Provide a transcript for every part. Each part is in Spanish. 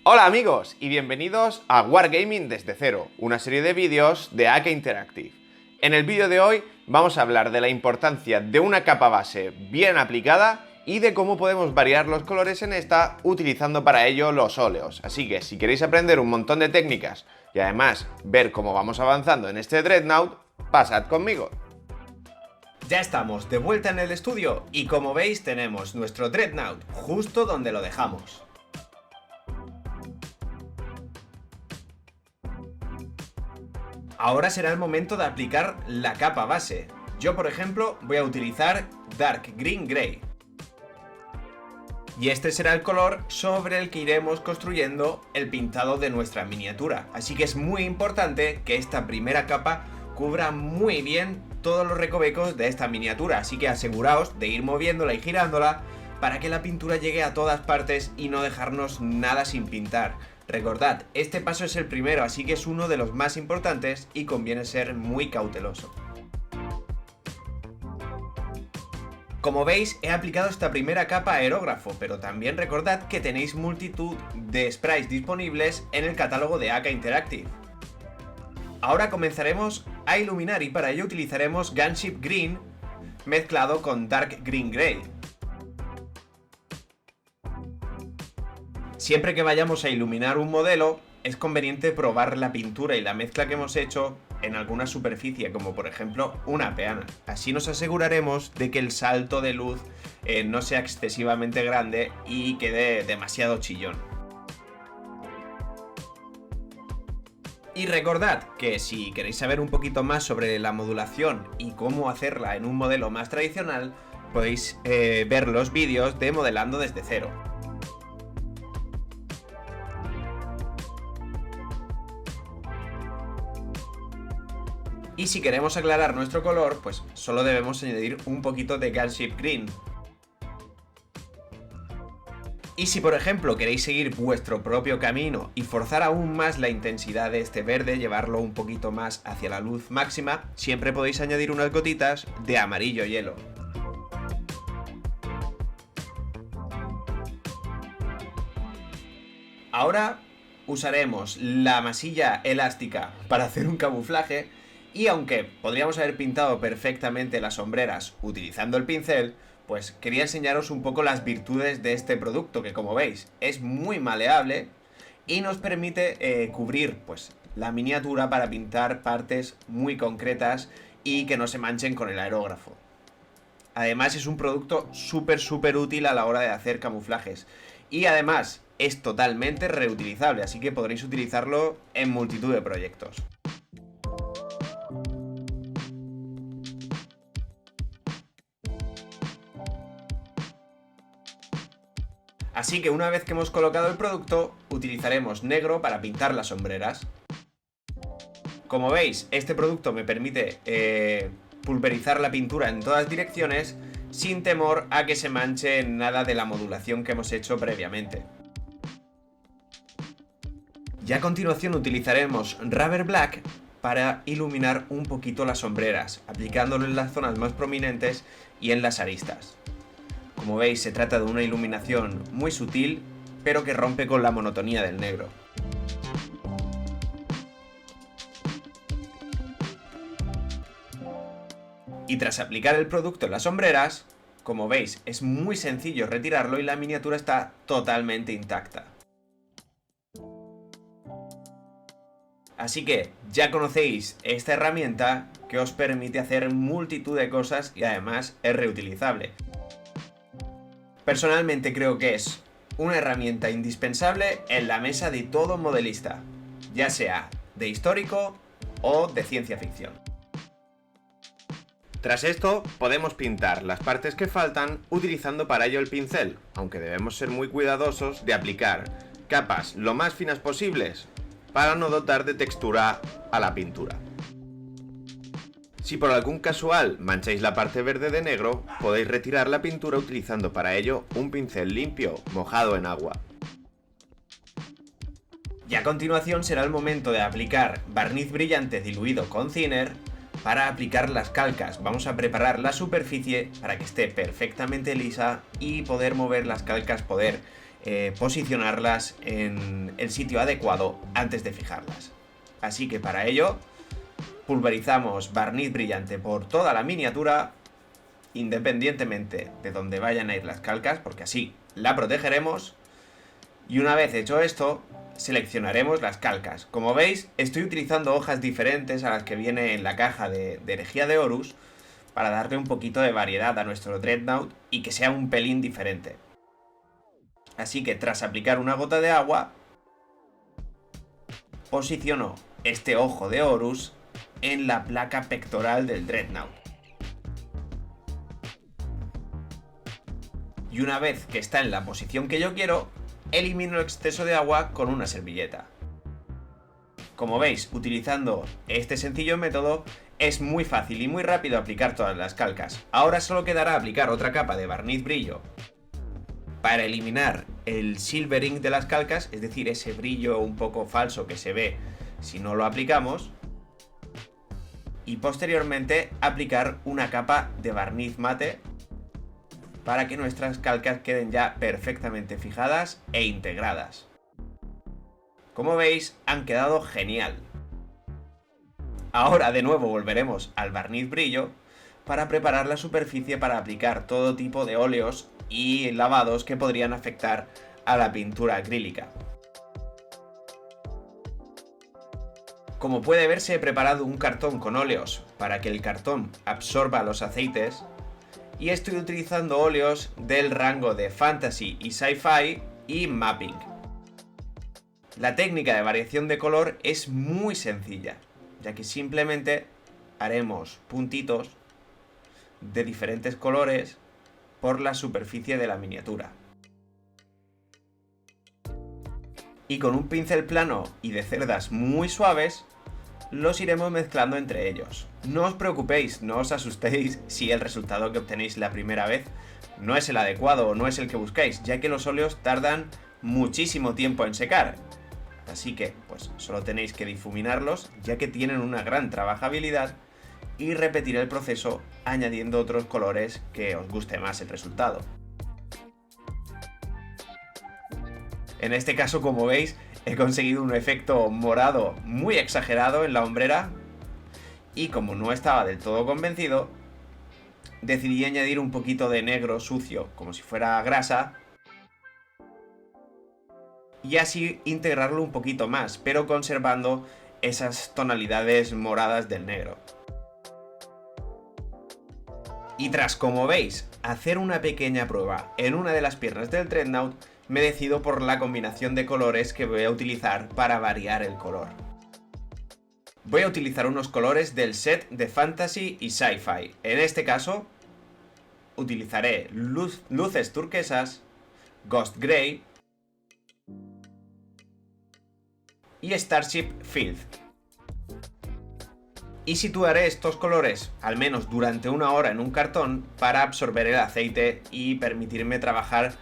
Hola amigos y bienvenidos a Wargaming desde cero, una serie de vídeos de AK Interactive. En el vídeo de hoy vamos a hablar de la importancia de una capa base bien aplicada y de cómo podemos variar los colores en esta utilizando para ello los óleos. Así que si queréis aprender un montón de técnicas y además ver cómo vamos avanzando en este Dreadnought, pasad conmigo. Ya estamos de vuelta en el estudio y como veis tenemos nuestro Dreadnought justo donde lo dejamos. Ahora será el momento de aplicar la capa base. Yo, por ejemplo, voy a utilizar Dark Green Grey. Y este será el color sobre el que iremos construyendo el pintado de nuestra miniatura. Así que es muy importante que esta primera capa cubra muy bien todos los recovecos de esta miniatura. Así que aseguraos de ir moviéndola y girándola para que la pintura llegue a todas partes y no dejarnos nada sin pintar. Recordad, este paso es el primero, así que es uno de los más importantes y conviene ser muy cauteloso. Como veis, he aplicado esta primera capa aerógrafo, pero también recordad que tenéis multitud de sprites disponibles en el catálogo de AK Interactive. Ahora comenzaremos a iluminar y para ello utilizaremos Gunship Green mezclado con Dark Green Grey. Siempre que vayamos a iluminar un modelo, es conveniente probar la pintura y la mezcla que hemos hecho en alguna superficie, como por ejemplo una peana. Así nos aseguraremos de que el salto de luz no sea excesivamente grande y quede demasiado chillón. Y recordad que si queréis saber un poquito más sobre la modulación y cómo hacerla en un modelo más tradicional, podéis ver los vídeos de modelando desde cero. Y si queremos aclarar nuestro color, pues solo debemos añadir un poquito de Gunship Green. Y si por ejemplo queréis seguir vuestro propio camino y forzar aún más la intensidad de este verde, llevarlo un poquito más hacia la luz máxima, siempre podéis añadir unas gotitas de amarillo hielo. Ahora usaremos la masilla elástica para hacer un camuflaje. Y aunque podríamos haber pintado perfectamente las sombreras utilizando el pincel, pues quería enseñaros un poco las virtudes de este producto que, como veis, es muy maleable y nos permite cubrir pues la miniatura para pintar partes muy concretas y que no se manchen con el aerógrafo. Además es un producto súper útil a la hora de hacer camuflajes y además es totalmente reutilizable, así que podréis utilizarlo en multitud de proyectos. Así que una vez que hemos colocado el producto, utilizaremos negro para pintar las sombreras. Como veis, este producto me permite pulverizar la pintura en todas direcciones sin temor a que se manche nada de la modulación que hemos hecho previamente. Y a continuación utilizaremos Rubber Black para iluminar un poquito las sombreras, aplicándolo en las zonas más prominentes y en las aristas. Como veis, se trata de una iluminación muy sutil, pero que rompe con la monotonía del negro. Y tras aplicar el producto en las sombreras, como veis, es muy sencillo retirarlo y la miniatura está totalmente intacta. Así que ya conocéis esta herramienta que os permite hacer multitud de cosas y además es reutilizable. Personalmente creo que es una herramienta indispensable en la mesa de todo modelista, ya sea de histórico o de ciencia ficción. Tras esto, podemos pintar las partes que faltan utilizando para ello el pincel, aunque debemos ser muy cuidadosos de aplicar capas lo más finas posibles para no dotar de textura a la pintura. Si por algún casual mancháis la parte verde de negro, podéis retirar la pintura utilizando para ello un pincel limpio, mojado en agua. Y a continuación será el momento de aplicar barniz brillante diluido con thinner para aplicar las calcas. Vamos a preparar la superficie para que esté perfectamente lisa y poder mover las calcas, poder posicionarlas en el sitio adecuado antes de fijarlas. Así que para ello pulverizamos barniz brillante por toda la miniatura, independientemente de donde vayan a ir las calcas, porque así la protegeremos. Y una vez hecho esto, seleccionaremos las calcas. Como veis, estoy utilizando hojas diferentes a las que viene en la caja de herejía de Horus, para darle un poquito de variedad a nuestro Dreadnought y que sea un pelín diferente. Así que tras aplicar una gota de agua, posiciono este ojo de Horus en la placa pectoral del Dreadnought. Y una vez que está en la posición que yo quiero, elimino el exceso de agua con una servilleta. Como veis, utilizando este sencillo método, es muy fácil y muy rápido aplicar todas las calcas. Ahora solo quedará aplicar otra capa de barniz brillo para eliminar el silvering de las calcas, es decir, ese brillo un poco falso que se ve si no lo aplicamos. Y posteriormente aplicar una capa de barniz mate para que nuestras calcas queden ya perfectamente fijadas e integradas. Como veis, han quedado genial. Ahora de nuevo volveremos al barniz brillo para preparar la superficie para aplicar todo tipo de óleos y lavados que podrían afectar a la pintura acrílica. Como puede verse, he preparado un cartón con óleos para que el cartón absorba los aceites y estoy utilizando óleos del rango de Fantasy y Sci-Fi y Mapping. La técnica de variación de color es muy sencilla, ya que simplemente haremos puntitos de diferentes colores por la superficie de la miniatura. Y con un pincel plano y de cerdas muy suaves, los iremos mezclando entre ellos. No os preocupéis, no os asustéis si el resultado que obtenéis la primera vez no es el adecuado o no es el que buscáis, ya que los óleos tardan muchísimo tiempo en secar. Así que, pues solo tenéis que difuminarlos, ya que tienen una gran trabajabilidad, y repetir el proceso añadiendo otros colores que os guste más el resultado. En este caso, como veis, he conseguido un efecto morado muy exagerado en la hombrera, y como no estaba del todo convencido, decidí añadir un poquito de negro sucio, como si fuera grasa, y así integrarlo un poquito más, pero conservando esas tonalidades moradas del negro. Y tras, como veis, hacer una pequeña prueba en una de las piernas del Dreadnought, me decido por la combinación de colores que voy a utilizar para variar el color. Voy a utilizar unos colores del set de Fantasy y Sci-Fi. En este caso, utilizaré luces turquesas, Ghost Grey y Starship Filth. Y situaré estos colores al menos durante una hora en un cartón para absorber el aceite y permitirme trabajar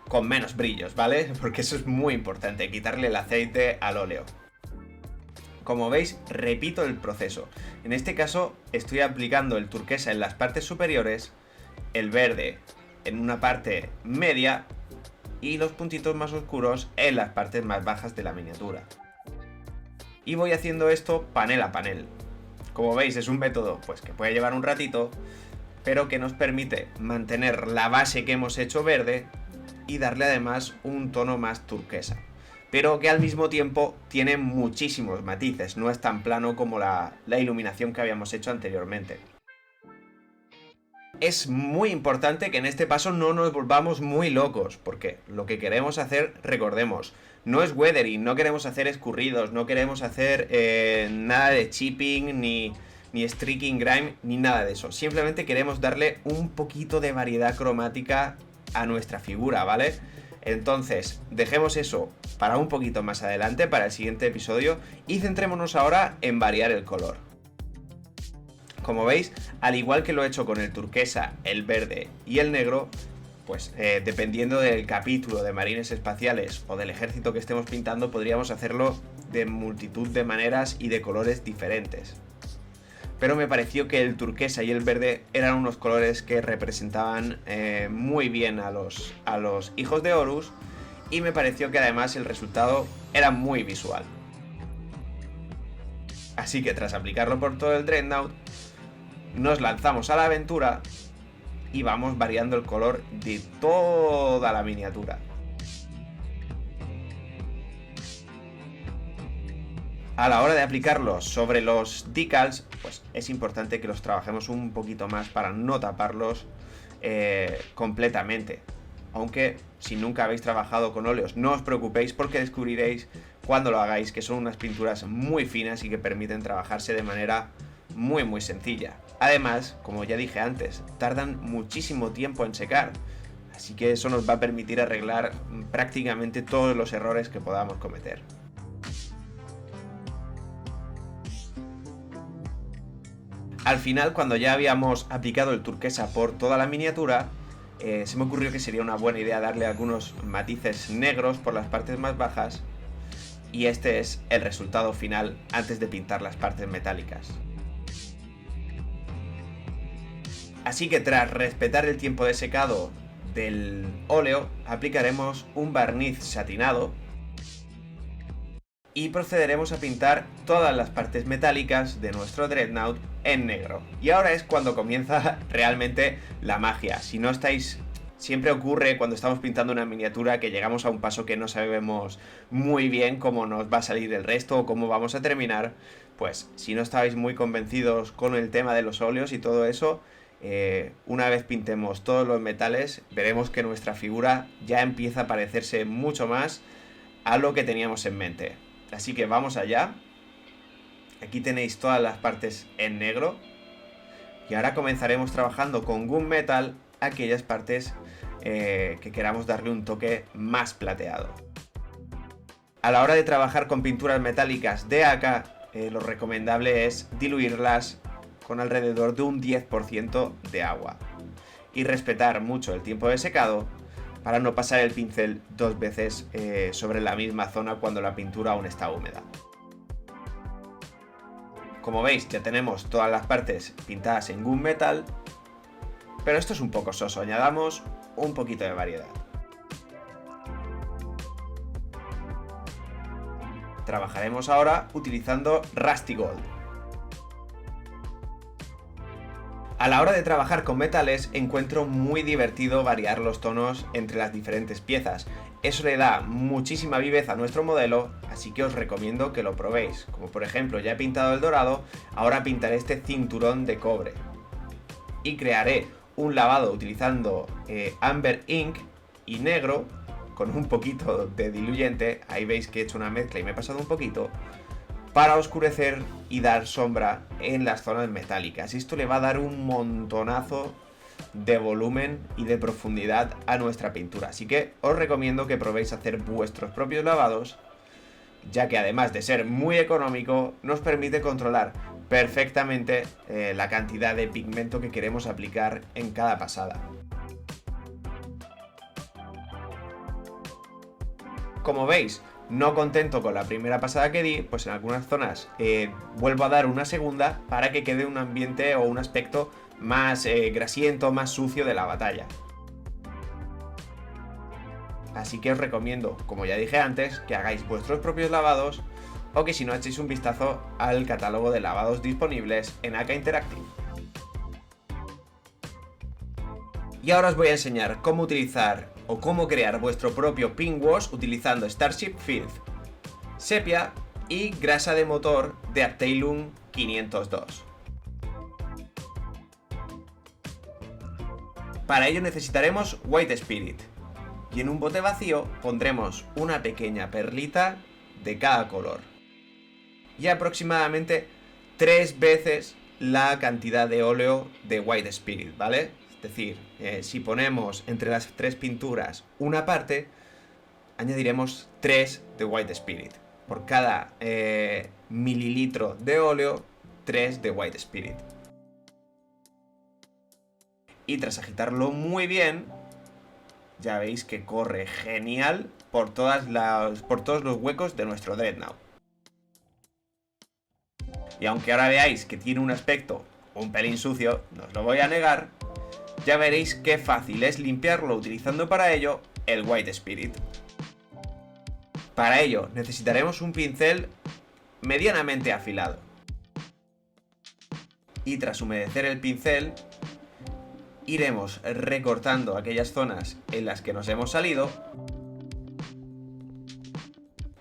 con menos brillos, ¿vale? Porque eso es muy importante, quitarle el aceite al óleo. Como veis, repito el proceso. En este caso estoy aplicando el turquesa en las partes superiores, el verde en una parte media y los puntitos más oscuros en las partes más bajas de la miniatura. Y voy haciendo esto panel a panel. Como veis, es un método pues que puede llevar un ratito, pero que nos permite mantener la base que hemos hecho verde y darle además un tono más turquesa, pero que al mismo tiempo tiene muchísimos matices, no es tan plano como la iluminación que habíamos hecho anteriormente. Es muy importante que en este paso no nos volvamos muy locos, porque lo que queremos hacer, recordemos, no es weathering, no queremos hacer escurridos, no queremos hacer nada de chipping, ni streaking grime, ni nada de eso. Simplemente queremos darle un poquito de variedad cromática a nuestra figura, ¿vale? Entonces, dejemos eso para un poquito más adelante, para el siguiente episodio, y centrémonos ahora en variar el color. Como veis, al igual que lo he hecho con el turquesa, el verde y el negro, pues dependiendo del capítulo de marines espaciales o del ejército que estemos pintando, podríamos hacerlo de multitud de maneras y de colores diferentes. Pero me pareció que el turquesa y el verde eran unos colores que representaban muy bien a los hijos de Horus, y me pareció que además el resultado era muy visual. Así que tras aplicarlo por todo el Dreadnought, nos lanzamos a la aventura y vamos variando el color de toda la miniatura. A la hora de aplicarlos sobre los decals, pues es importante que los trabajemos un poquito más para no taparlos completamente. Aunque si nunca habéis trabajado con óleos, no os preocupéis porque descubriréis cuando lo hagáis que son unas pinturas muy finas y que permiten trabajarse de manera muy sencilla. Además, como ya dije antes, tardan muchísimo tiempo en secar, así que eso nos va a permitir arreglar prácticamente todos los errores que podamos cometer. Al final, cuando ya habíamos aplicado el turquesa por toda la miniatura, se me ocurrió que sería una buena idea darle algunos matices negros por las partes más bajas, y este es el resultado final antes de pintar las partes metálicas. Así que tras respetar el tiempo de secado del óleo, aplicaremos un barniz satinado y procederemos a pintar todas las partes metálicas de nuestro Dreadnought en negro. Y ahora es cuando comienza realmente la magia. Si no estáis... Siempre ocurre cuando estamos pintando una miniatura que llegamos a un paso que no sabemos muy bien cómo nos va a salir el resto o cómo vamos a terminar. Pues si no estáis muy convencidos con el tema de los óleos y todo eso, una vez pintemos todos los metales, veremos que nuestra figura ya empieza a parecerse mucho más a lo que teníamos en mente. Así que vamos allá. Aquí tenéis todas las partes en negro. Y ahora comenzaremos trabajando con Gunmetal aquellas partes que queramos darle un toque más plateado. A la hora de trabajar con pinturas metálicas de AK, lo recomendable es diluirlas con alrededor de un 10% de agua. Y respetar mucho el tiempo de secado para no pasar el pincel dos veces sobre la misma zona cuando la pintura aún está húmeda. Como veis, ya tenemos todas las partes pintadas en Gunmetal, pero esto es un poco soso, añadamos un poquito de variedad. Trabajaremos ahora utilizando Rusty Gold. A la hora de trabajar con metales encuentro muy divertido variar los tonos entre las diferentes piezas. Eso le da muchísima viveza a nuestro modelo, así que os recomiendo que lo probéis. Como por ejemplo, ya he pintado el dorado, ahora pintaré este cinturón de cobre. Y crearé un lavado utilizando Amber Ink y negro con un poquito de diluyente. Ahí veis que he hecho una mezcla y me he pasado un poquito, para oscurecer y dar sombra en las zonas metálicas. Esto le va a dar un montonazo de volumen y de profundidad a nuestra pintura. Así que os recomiendo que probéis a hacer vuestros propios lavados, ya que además de ser muy económico, nos permite controlar perfectamente la cantidad de pigmento que queremos aplicar en cada pasada. Como veis, no contento con la primera pasada que di, pues en algunas zonas vuelvo a dar una segunda para que quede un ambiente o un aspecto más grasiento, más sucio de la batalla. Así que os recomiendo, como ya dije antes, que hagáis vuestros propios lavados o que si no echéis un vistazo al catálogo de lavados disponibles en AK Interactive. Y ahora os voy a enseñar cómo utilizar o cómo crear vuestro propio Pink Wash utilizando Starship Filth, sepia y grasa de motor de Apteilung 502. Para ello necesitaremos White Spirit y en un bote vacío pondremos una pequeña perlita de cada color y aproximadamente 3 veces la cantidad de óleo de White Spirit, ¿vale? Es decir, si ponemos entre las 3 pinturas una parte, añadiremos 3 de White Spirit. Por cada mililitro de óleo, 3 de White Spirit. Y tras agitarlo muy bien, ya veis que corre genial por todos los huecos de nuestro Dreadnought. Y aunque ahora veáis que tiene un aspecto un pelín sucio, no os lo voy a negar, ya veréis qué fácil es limpiarlo utilizando para ello el White Spirit. Para ello necesitaremos un pincel medianamente afilado. Y tras humedecer el pincel, iremos recortando aquellas zonas en las que nos hemos salido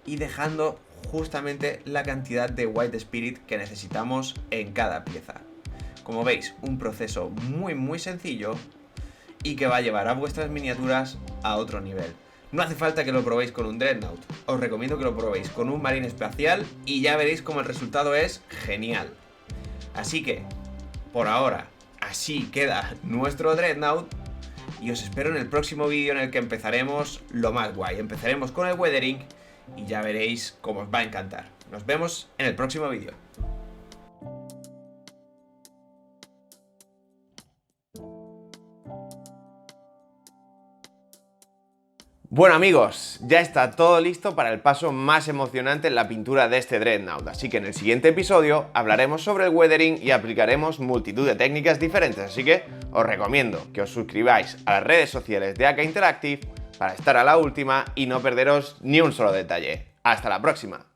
y dejando justamente la cantidad de White Spirit que necesitamos en cada pieza. Como veis, un proceso muy sencillo y que va a llevar a vuestras miniaturas a otro nivel. No hace falta que lo probéis con un Dreadnought, os recomiendo que lo probéis con un Marine espacial y ya veréis cómo el resultado es genial. Así que, por ahora, así queda nuestro Dreadnought y os espero en el próximo vídeo en el que empezaremos lo más guay. Empezaremos con el Weathering y ya veréis cómo os va a encantar. Nos vemos en el próximo vídeo. Bueno amigos, ya está todo listo para el paso más emocionante en la pintura de este Dreadnought, así que en el siguiente episodio hablaremos sobre el weathering y aplicaremos multitud de técnicas diferentes, así que os recomiendo que os suscribáis a las redes sociales de AK Interactive para estar a la última y no perderos ni un solo detalle. ¡Hasta la próxima!